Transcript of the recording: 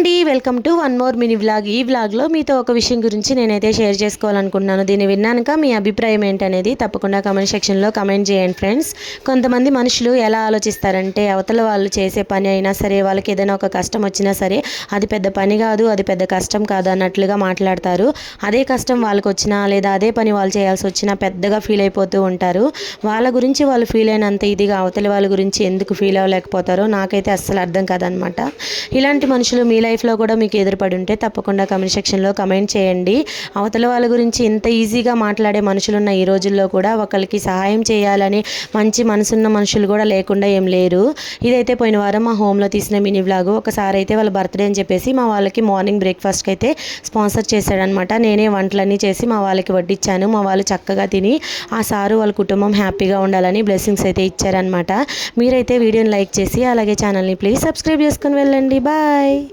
అండి, welcome to one more mini vlog. ఈ వ్లాగ్లో మీతో ఒక విషయం గురించి నేనైతే షేర్ చేసుకోవాలనుకుంటున్నాను. దీన్ని విన్నాక మీ అభిప్రాయం ఏంటనేది తప్పకుండా కమెంట్ సెక్షన్లో కమెంట్ చేయండి ఫ్రెండ్స్. కొంతమంది మనుషులు ఎలా ఆలోచిస్తారంటే అవతల వాళ్ళు చేసే పని అయినా సరే, వాళ్ళకి ఏదైనా ఒక కష్టం వచ్చినా సరే అది పెద్ద పని కాదు, అది పెద్ద కష్టం కాదు అన్నట్లుగా మాట్లాడతారు. అదే కష్టం వాళ్ళకి వచ్చినా లేదా అదే పని వాళ్ళు చేయాల్సి వచ్చినా పెద్దగా ఫీల్ అయిపోతూ ఉంటారు. వాళ్ళ గురించి వాళ్ళు ఫీల్ అయినంత ఇదిగా అవతల వాళ్ళ గురించి ఎందుకు ఫీల్ అవ్వలేకపోతారో నాకైతే అస్సలు అర్థం కాదనమాట. ఇలాంటి మనుషులు మీ లైఫ్లో కూడా మీకు ఎదురుపడి ఉంటే తప్పకుండా కమెంట్ సెక్షన్లో కమెంట్ చేయండి. అవతల వాళ్ళ గురించి ఇంత ఈజీగా మాట్లాడే మనుషులున్న ఈ రోజుల్లో కూడా ఒకరికి సహాయం చేయాలని మంచి మనసున్న మనుషులు కూడా లేకుండా ఏం లేరు. ఇదైతే పోయిన వారం మా హోమ్లో తీసిన మినీ వ్లాగు. ఒకసారి అయితే వాళ్ళ బర్త్డే అని చెప్పేసి మా వాళ్ళకి మార్నింగ్ బ్రేక్ఫాస్ట్కి అయితే స్పాన్సర్ చేశాడనమాట. నేనే వంటలన్నీ చేసి మా వాళ్ళకి వడ్డించాను. మా వాళ్ళు చక్కగా తిని ఆ సారు వాళ్ళ కుటుంబం హ్యాపీగా ఉండాలని బ్లెస్సింగ్స్ అయితే ఇచ్చారనమాట. మీరైతే వీడియోని లైక్ చేసి అలాగే ఛానల్ని ప్లీజ్ సబ్స్క్రైబ్ చేసుకుని వెళ్ళండి. బాయ్.